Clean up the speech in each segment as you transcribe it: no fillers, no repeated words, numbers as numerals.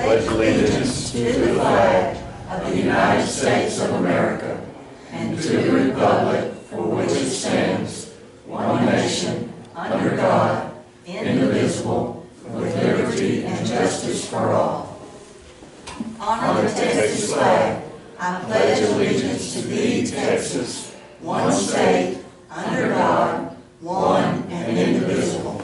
pledge allegiance to the flag of the United States of America and to the republic for which it stands, one nation, under God, indivisible, with liberty and justice for all. On the Texas flag, I pledge allegiance to thee, Texas, one state, under God, one and indivisible.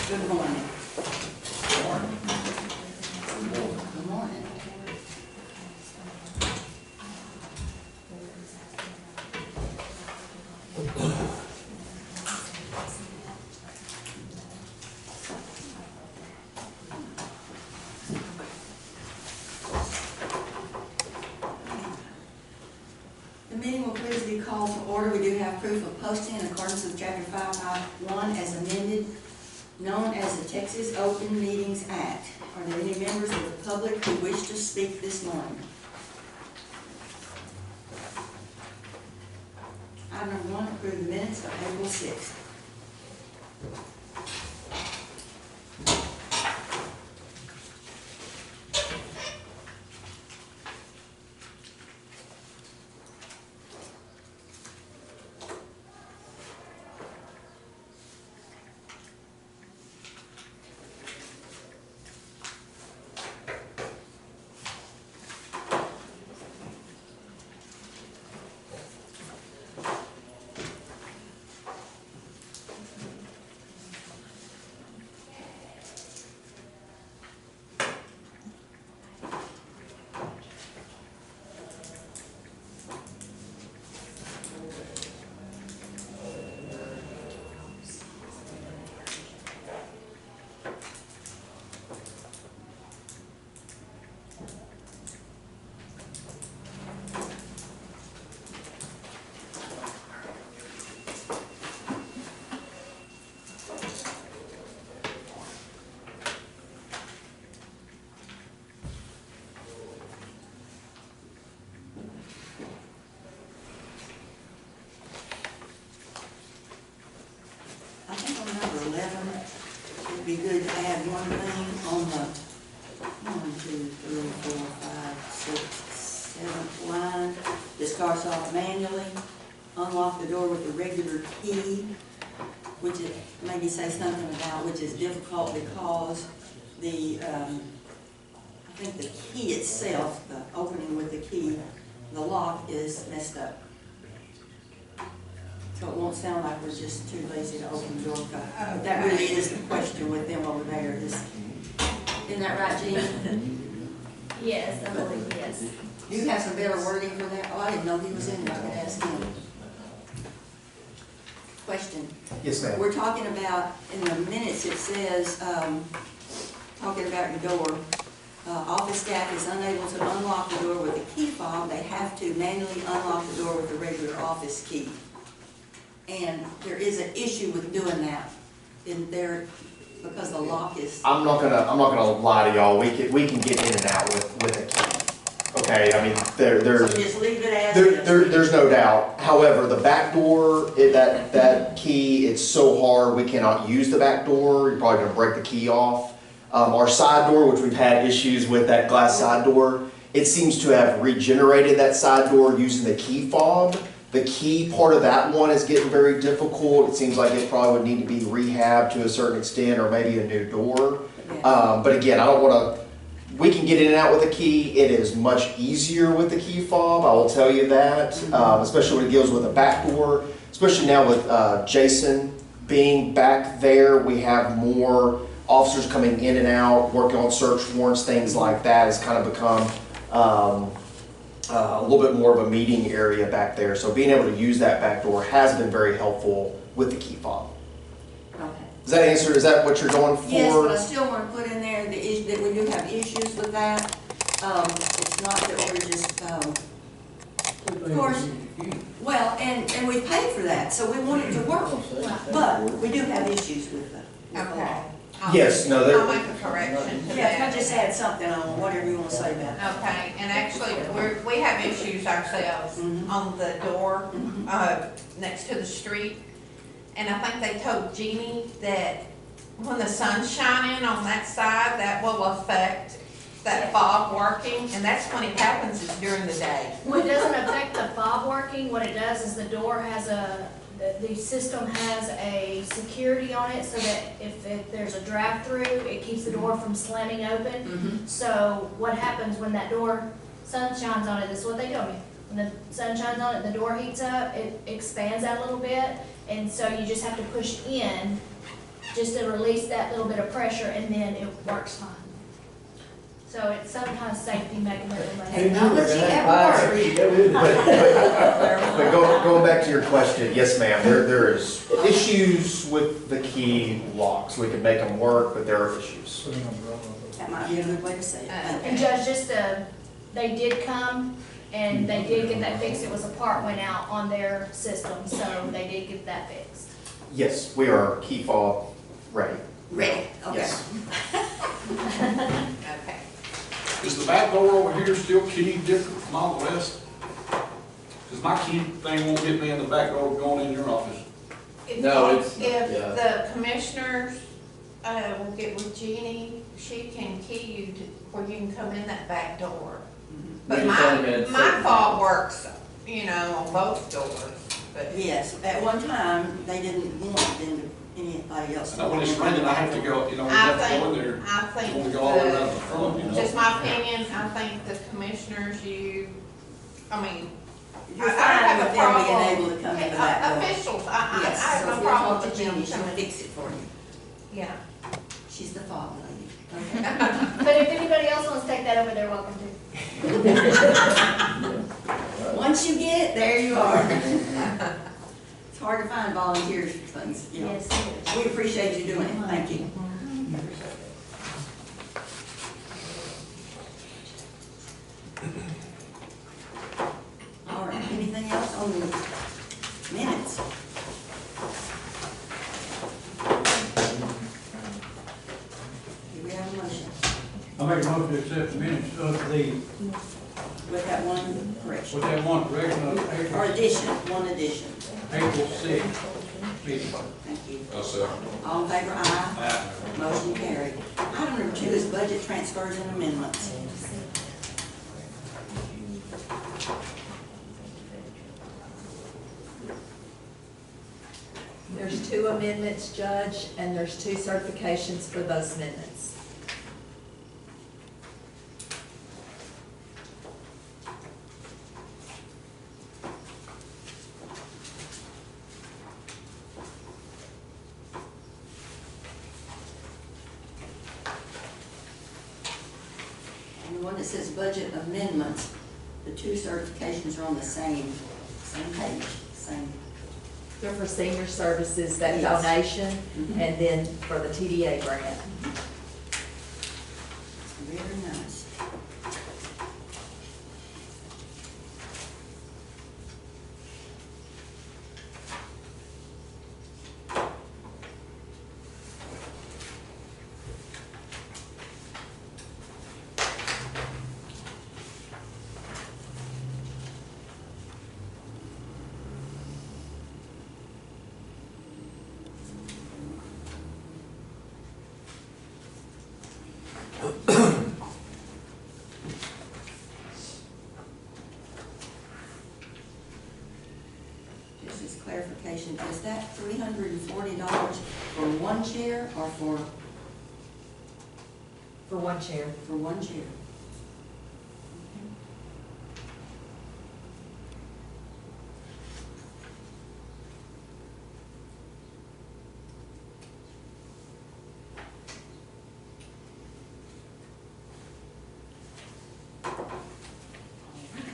Good morning. Good morning. The meeting will please be called to order. We do have proof of posting in accordance with Chapter 551 as amended, known as the Texas Open Meetings Act. Are there any members of the public who wish to speak this morning? Item number 1, approve the minutes of April 6th. I think on number 11, it'd be good to add one thing on the 1, 2, 3, 4, 5, 6, 7th line. This starts off manually. Unlock the door with a regular key, which it maybe say something about which is difficult because the I think the key itself, the opening with the key, the lock is messed up. So it won't sound like we're just too lazy to open the door. But that really is the question with them over there. Isn't that right, Jean? Yes, I believe, yes. Do you have some better wording for that? Oh, I didn't know he was in there. I could ask him. Question. Yes, ma'am. We're talking about, in the minutes it says, talking about your door, office staff is unable to unlock the door with a key fob. They have to manually unlock the door with a regular office key. And there is an issue with doing that in there because the lock is. I'm not gonna lie to y'all. We can get in and out with a key. Okay, I mean there's So just leave it as is. there's no doubt. However, the back door, that key, it's so hard we cannot use the back door. You're probably gonna break the key off. Our side door, which we've had issues with, that glass side door, it seems to have regenerated that side door using the key fob. The key part of that one is getting very difficult. It seems like it probably would need to be rehabbed to a certain extent, or maybe a new door. But again, I don't want to. We can get in and out with a key. It is much easier with the key fob. I will tell you that, especially when it deals with a back door. Especially now with Jason being back there, we have more officers coming in and out, working on search warrants, things like that. Has kind of become a little bit more of a meeting area back there. So being able to use that back door has been very helpful with the key fob. Okay. Does that answer, is that what you're going for? Yes, but I still want to put in there the issue that we do have issues with that. It's not that we're just, of course, well, and we paid for that, so we want it to work. But we do have issues with the law. Yes, no, I'll there, make a correction to Yeah, can I that. just add something on whatever you want to say about it? Okay, and actually, we have issues ourselves Mhm. on the door, Mhm. next to the street. And I think they told Jeannie that when the sun's shining on that side, that will affect that fob working, and that's when it happens, is during the day. Well, it doesn't affect the fob working. What it does is the door has the system has a security on it so that if there's a drive-through, it keeps the door from slamming open. Mhm. So what happens when that door, sun shines on it, this is what they told me. When the sun shines on it, the door heats up, it expands out a little bit, and so you just have to push in just to release that little bit of pressure, and then it works fine. So it's some kind of safety mechanism. Technology at work. but going back to your question, yes, ma'am, there is issues with the key locks. We can make them work, but there are issues. That might be a good way to say it. And Judge, they did come, and they did get that fixed. It was a part went out on their system, so they did get that fixed. Yes, we are key fob ready. Ready, okay. Yes. Okay. Is the back door over here still keyed different from all the rest? Because my key thing won't get me in the back door going in your office. No, it's- If yeah. the commissioners, will get with Jeannie, she can key you to, where you can come in that back door. But We just only had my certain- fob works, you know, on both doors, but. Yes, at one time, they didn't want anybody else. I know when it's raining, I have to go, you know, we I have to go in think, there. I think, When we go all the way around the front, you know. just my opinion, I think the commissioners, I mean. You're I don't fine have with a them being problem. able to come in the back door. Officials, I Yes, have so no if you'll problem talk to with them Jeannie, she'll coming. fix it for you. Yeah. She's the fob lady. Okay. But if anybody else wants to take that over, they're welcome to. Once you get it, there you are. It's hard to find volunteers for things, you know. Yes, it is. We appreciate you doing it, thank you. All right, anything else on the minutes? Do we have a motion I make a motion to accept the minutes of the, with that one correction? with that one correction of Or April, addition, one addition. April 6th meeting. Thank you. I'll second. All in favor, aye. Motion carried. Item number 2 is budget transfers and amendments. There's 2 amendments, Judge, and there's 2 certifications for those amendments. And the one that says budget amendments, the 2 certifications are on the same page, same. They're for senior services, that Yes. donation, Mhm. and then for the TDA grant. Very nice. Just as clarification, is that $340 for one chair or for For one chair. one chair?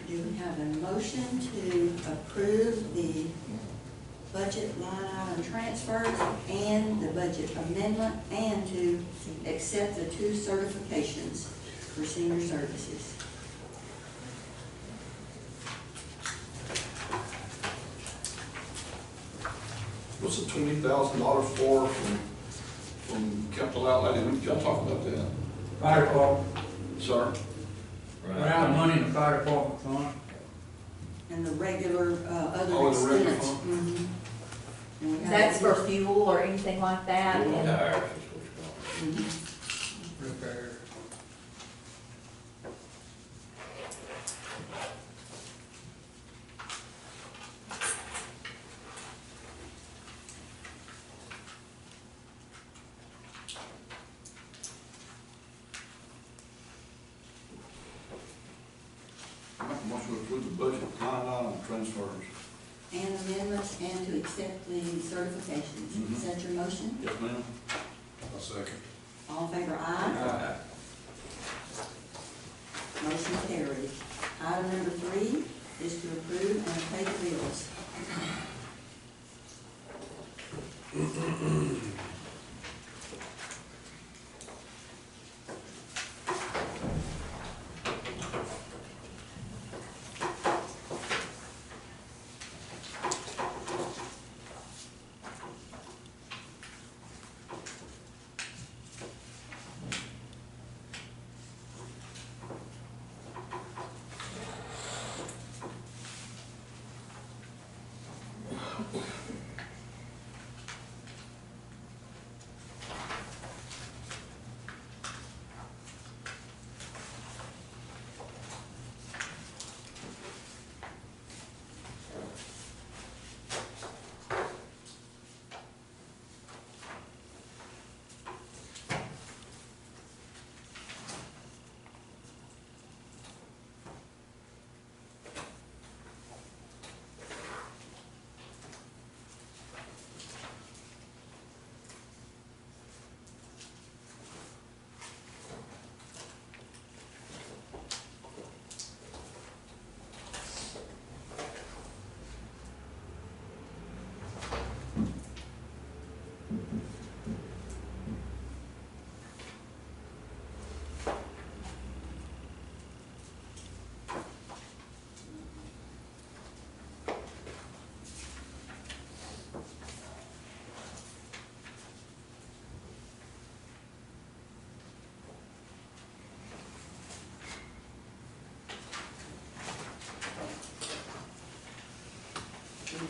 Do we have a motion to approve the budget line item transfers and the budget amendment and to accept the 2 certifications for senior services? What's the $20,000 for from capital outlay, did y'all talk about that? Fire department, Sir? around the money in the fire department fund. And the regular, other Oh, the regular expense. fund? Mhm. And we have- That's for fuel or anything like that? And Mhm. Repair. I make a motion to approve the budget line item transfers. And amendments and to accept the certifications. Mhm. Is that your motion? Yes, ma'am. A second. All in favor, aye? Motion carries. Item number 3 is to approve and pay the bills.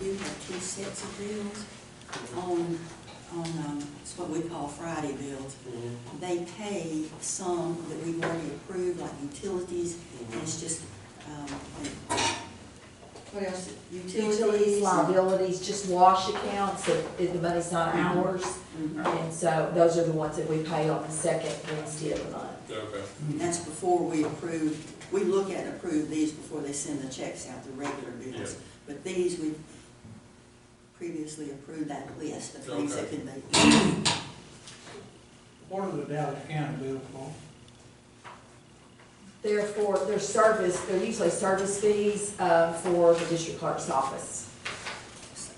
We do have 2 sets of bills on, it's what we call Friday bills. They pay some that we've already approved, like utilities, and it's just, what else? utilities, liabilities, just wash accounts, if the money's not ours. Mhm. And so those are the ones that we pay on the second Wednesday of the month. Okay. That's before we approve, we look at and approve these before they send the checks out, the regular bills. Yeah. But these, we previously approved that list of things that Okay. can be. What are the Dallas County bills for? Therefore, they're usually service fees, for the district clerk's office.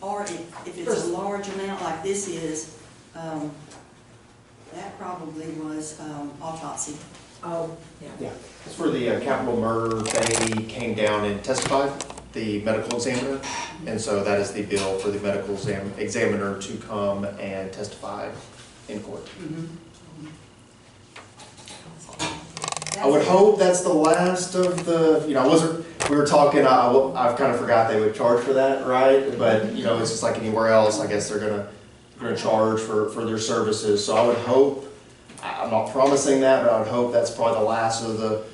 Or if it's a large amount like this is, that probably was autopsy. Oh, yeah. Yeah, it's for the capital murder. They came down and testified, the medical examiner. And so that is the bill for the medical examiner to come and testify in court. I would hope that's the last of the, I wasn't, we were talking, I've kind of forgot they would charge for that, right? But, it's just like anywhere else, I guess they're gonna charge for their services. So I would hope, I'm not promising that, but I would hope that's probably the last of the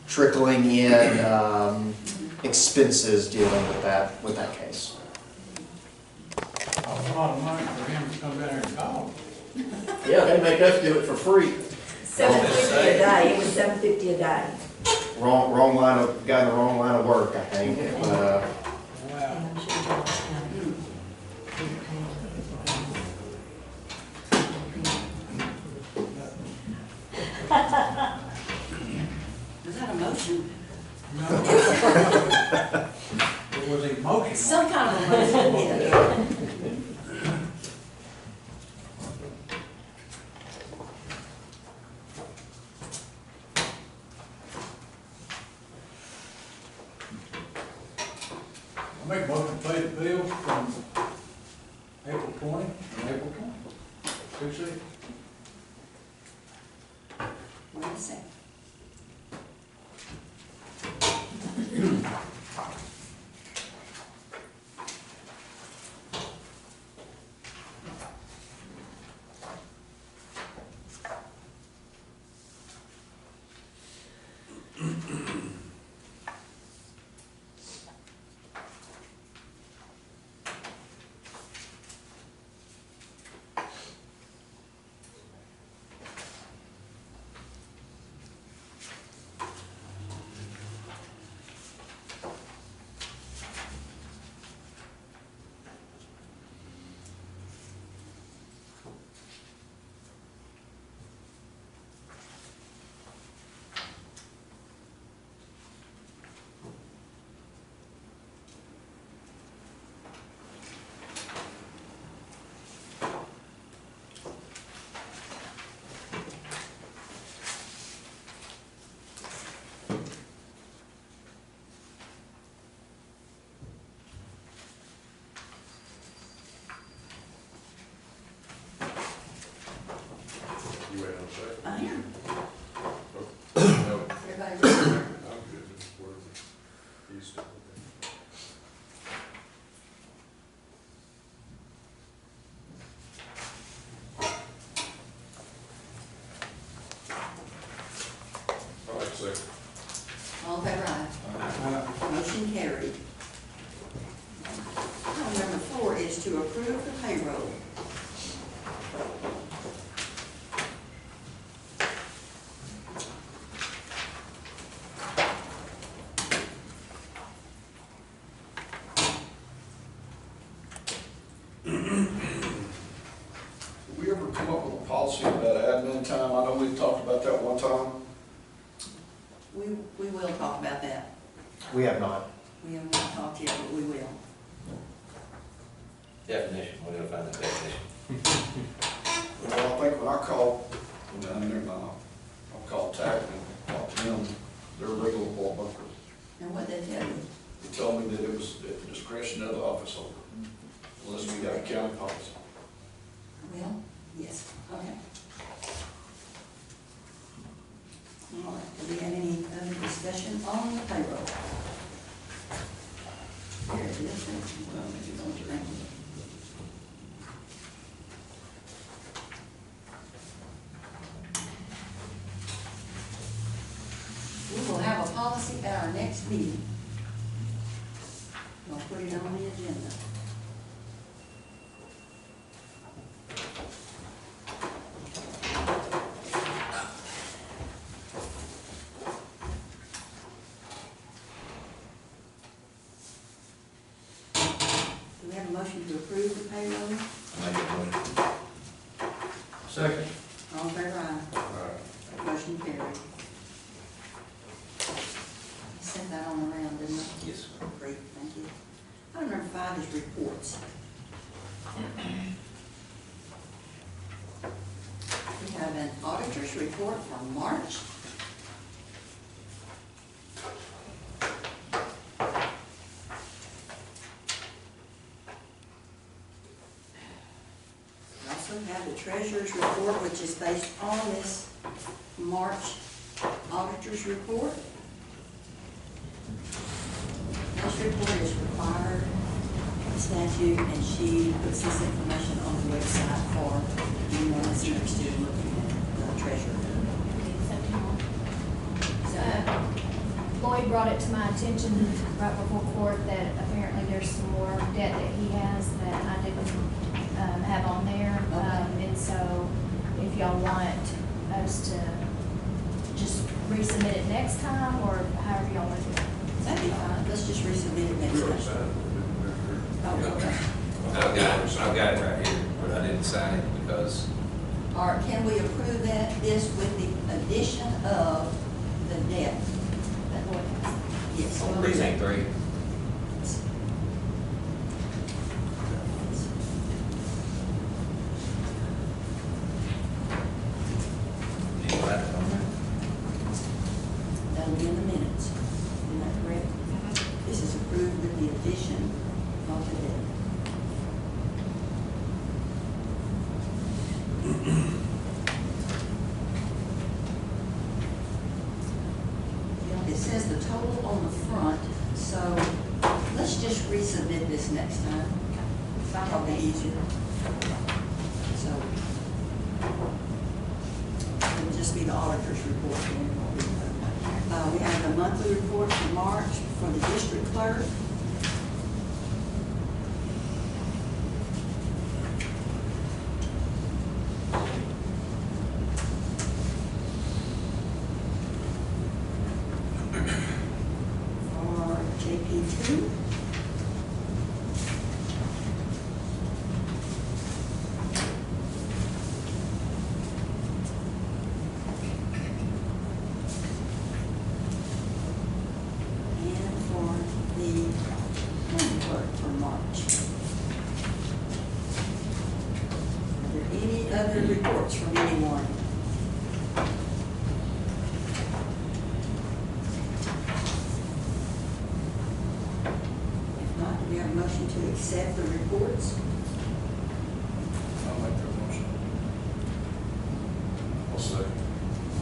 trickling in expenses dealing with that case. A lot of money for him to come down here and call. Yeah, they make us do it for free. $750 a day, it was $750 a day. Wrong line of, got in the wrong line of work, I think, but, Wow. Was that a motion? No. It was emotional. Some kind of a motion, yeah. I make a motion to pay the bills from April 20 and April 20. 2 cents. second. You wait on a second. I am. No, Everybody ready? I'm good. Whatever. He's still okay. All right, second. All in favor, aye. Motion carried. Item number 4 is to approve the payroll. Did we ever come up with a policy about admin time? I know we talked about that one time. We will talk about that. We have not. We have not talked yet, but we will. Definition, we're gonna find the definition. Well, I think when I called, down there now, I'll call TAC and talk to them, they're regular board workers. And what they tell you? They told me that it was at the discretion of the office holder, unless we got a county policy. Well, yes, okay. All right, do we have any other discussion on the payroll? Here it is, well, maybe don't you think? We will have a policy at our next meeting. We'll put it on the agenda. Do we have a motion to approve the payroll? Make it one. Second. All in favor, aye. All right. Motion carried. I sent that on around, didn't I? Yes. Great, thank you. Item number 5 is reports. We have an auditor's report for March. We also have the treasurer's report, which is based on this March auditor's report. This report is required by statute, and she puts this information on the website for anyone that's interested in looking at the treasurer. Lloyd brought it to my attention right before court that apparently there's some more debt that he has that I didn't have on there. And so if y'all want us to just resubmit it next time, or however y'all want to do it. That'd be fine, let's just resubmit it We next already time. signed it. Oh, okay. I've got it right here, but I didn't sign it because Or can we approve this with the addition of the debt? That Lloyd has. Yes. on precinct 3. You got it on there? That'll be in the minutes. Isn't that correct? This is approved with the addition of the debt. just resubmit this next time. That'll be easier. So, it'll just be the auditor's report. We have the monthly report for March for the district clerk. For JP2. And for the county clerk for March. Are there any other reports from anyone? If not, do we have a motion to accept the reports? I'll make that motion. I'll second.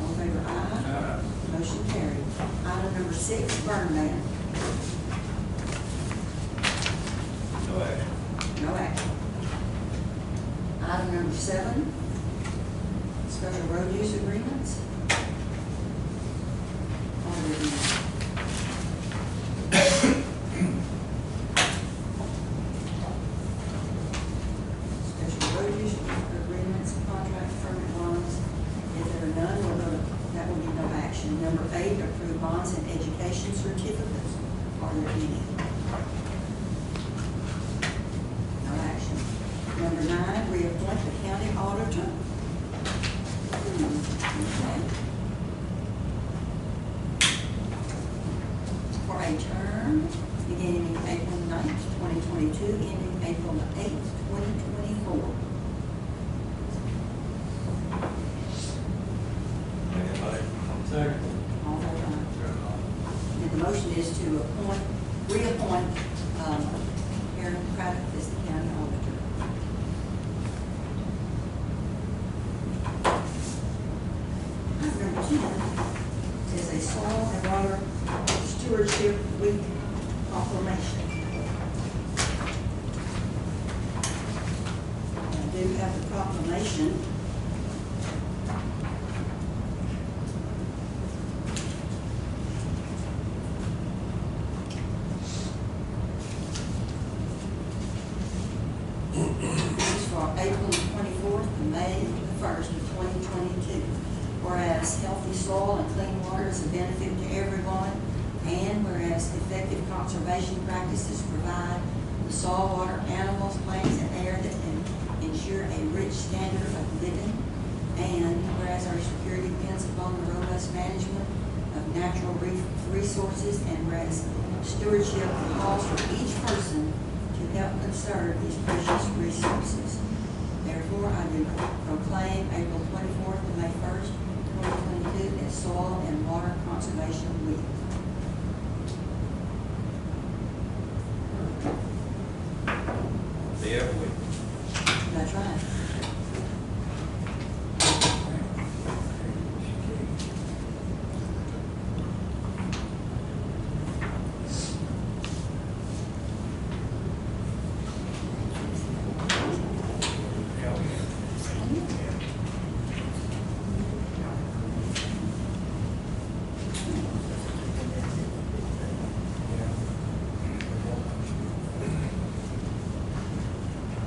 All in favor, aye. Motion carried. Item number 6, burn ban. No action. No action. Item number 7, special road use agreements. All reviewed. Special road use agreements, contract permit bonds. If there are none, that will be no action. Number 8, approve bonds and education certificates. Are there any? No action. Number 9, reappoint the county auditor. Okay. For a term beginning April 9th, 2022, ending April 8th, 2024. Make that motion. Second. All vote aye. And the motion is to reappoint Karen Craddock as the county auditor. Item number 10 is a soil and water stewardship week proclamation. I do have the proclamation. This is for April 24th to May 1st of 2022. Whereas healthy soil and clean water is a benefit to everyone, and whereas effective conservation practices provide the soil, water, animals, plants, and air that can ensure a rich standard of living, and whereas our security depends upon the robust management of natural resources, and whereas stewardship calls for each person to help conserve these precious resources. Therefore, I do proclaim April 24th to May 1st, 2022 as Soil and Water Conservation Week. Be every week. That's right.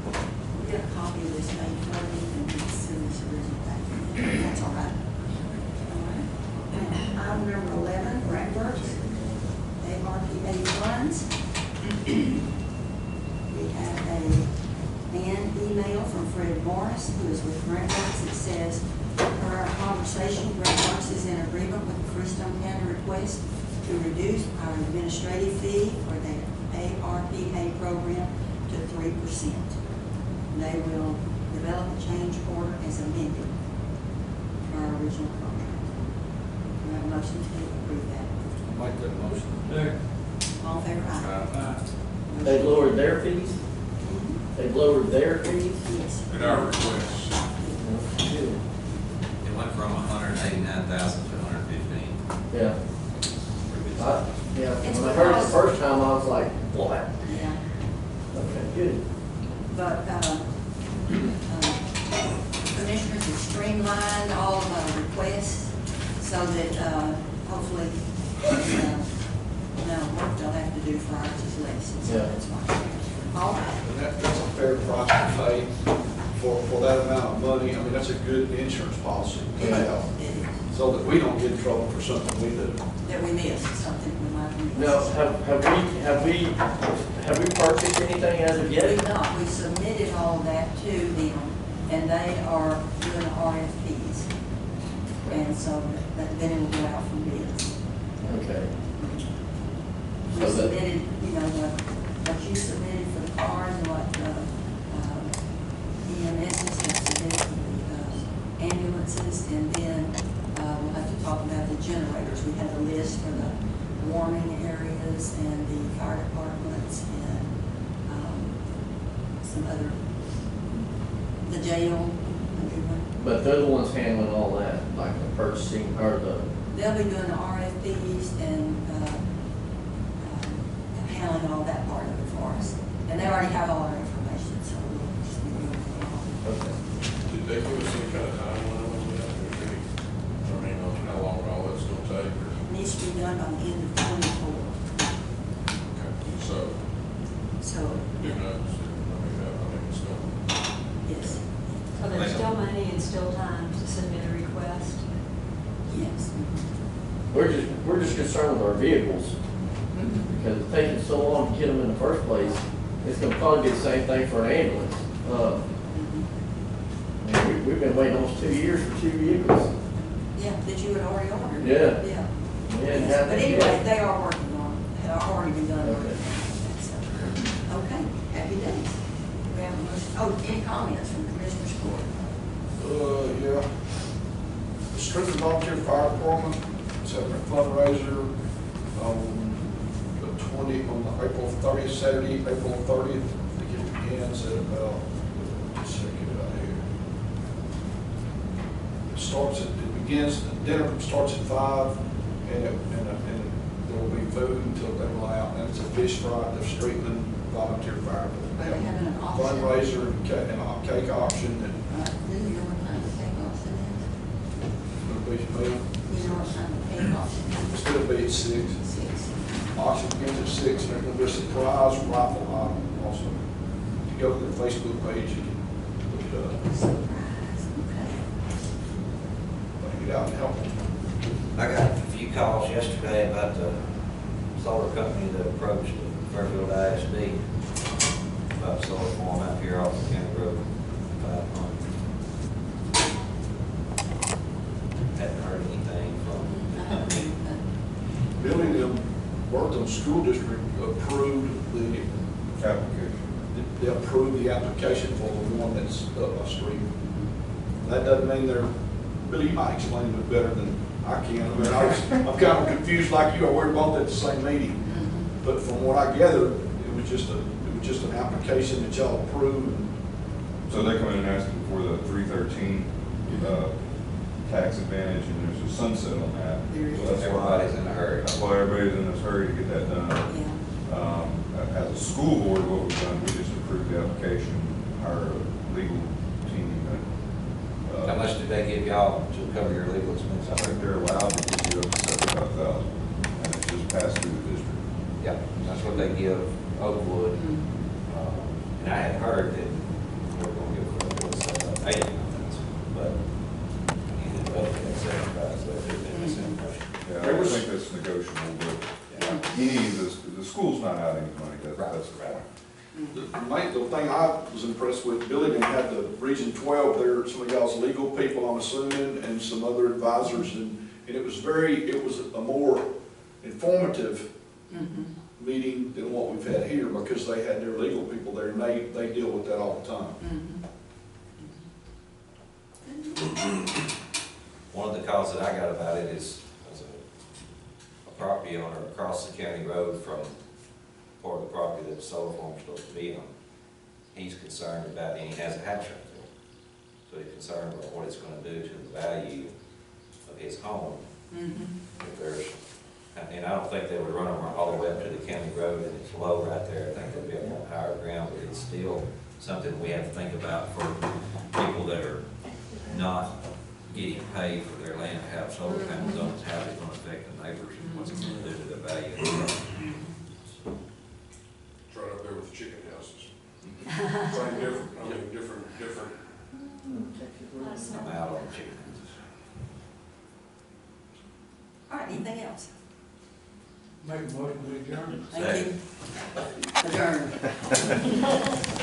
We'll get a copy of this made for you and send this original back to you. That's all right. All right. And item number 11, grant works, ARPA funds. We have an email from Fred Morris, who is with Grant Works. It says, per our conversation, Grant Works is in agreement with the Freestone County request to reduce our administrative fee for the ARPA program to 3%. They will develop a change order as amended for our original contract. We have a motion to approve that. I'll make that motion. Second. All in favor, aye. Aye. They lowered their fees? They lowered their fees? Yes. At our request. Good. It went from 189,000 to 115. Yeah. Pretty good. Yeah, It's when I heard it the because- first time, I was like, what? But, commissioners have streamlined all of our requests so that, hopefully, no, work they'll have to do for ours is less, and so Yeah. that's why. All right. And that's a fair price to pay for that amount of money. I mean, that's a good insurance policy to have, so that we don't get in trouble for something we do. That we missed, something we might have Now, missed. have we purchased anything as of We yet? not, we submitted all that to them, and they are doing RFPs. And so then it will go out from bids. Okay. We So that- submitted, you know, what you submitted for the cars and what EMS has submitted for the ambulances, and then we'll have to talk about the generators. We had a list for the warming areas and the fire departments and some other, the jail, a new one. But they're the ones handling all that, like the purchasing or the, They'll be doing the RFPs and handling all that part of it for us. And they already have all our information, so we'll just be doing it all. okay. Did they give us any kind of timeline on that? I mean, on how long all that's gonna take, or? It needs to be done by the end of 24. Okay. So, So, who knows? I mean, it's gonna. yes, So there's still money and still time to submit a request? yes. We're just concerned with our vehicles, because it's taking so long to get them in the first place. It's gonna probably be the same thing for an ambulance. I mean, we've been waiting almost 2 years for 2 vehicles. Yeah, that you had already ordered. Yeah. Yeah. We hadn't Yes, had but that anyway, yet. they are working on it, had already begun Okay. working on it. So, okay, happy days. We have a motion. Oh, any comments from Commissioner's Court? Yeah. The Strength Volunteer Fire Department is having a fundraiser on on April 30th, Saturday, April 30th. I think it begins at about, just check it out here. It begins, the dinner starts at 5, and there will be food until they roll out, and it's a fish fry at the Streetland Volunteer Fire. Are they having an auction? Fundraiser and a cake auction, and Do you know what kind of cake auction it'll be, is? You know what kind of cake auction is? still be at 6. 6. Auction begins at 6, and there's going to be a surprise raffle item also. If you go to the Facebook page, you can look it up. Surprise, okay. Get out and help them. I got a few calls yesterday about the solar company that approached Fairfield ISD about solar farm out here off the county road 500. Hadn't heard anything from Billy, Wortham School District approved the Application. they approved the application for the one that's up my street. That doesn't mean they're, Billy, you might explain it better than I can. I mean, I'm kind of confused like you are. We're both at the same meeting. But from what I gathered, it was just an application that y'all approved. So they come in and ask for the 313 tax advantage, and there's a sunset on that. So that's why everybody's in a hurry. That's why everybody's in this hurry to get that done. Yeah. As a school board, what we've done, we just approved the application, our legal team. How much did they give y'all to cover your legal I expenses? think they're allowed to give you up to 75,000, and it's just passed through the district. Yeah, that's what they give Oakwood. And I had heard that they were going to give Oakwood 80, but you didn't vote for that 75, so it didn't misinformation. Yeah, I think that's negotiable, but the school's not out any money, that's the point. The thing I was impressed with, Billy had the Region 12 there, some of y'all's legal people, I'm assuming, and some other advisors, and it was a more informative meeting than what we've had here, because they had their legal people there, and they deal with that all the time. One of the calls that I got about it is a property owner across the county road from part of the property that the solar farm is supposed to be on. He's concerned about, and he has a house right there, so he's concerned about what it's going to do to the value of his home. If there's And I don't think they would run them all the way up to the county road, and it's low right there. I think they'd be up on higher ground, but it's still something we have to think about for people that are not getting paid for their land to have solar panels on. How it's gonna affect the neighbors and what's it gonna do to the value of the property. It's right up there with the chicken houses. Same different, I mean, different. I'm out on chicken houses. All right, anything else? Make a motion to adjourn. Thank you. Adjourn.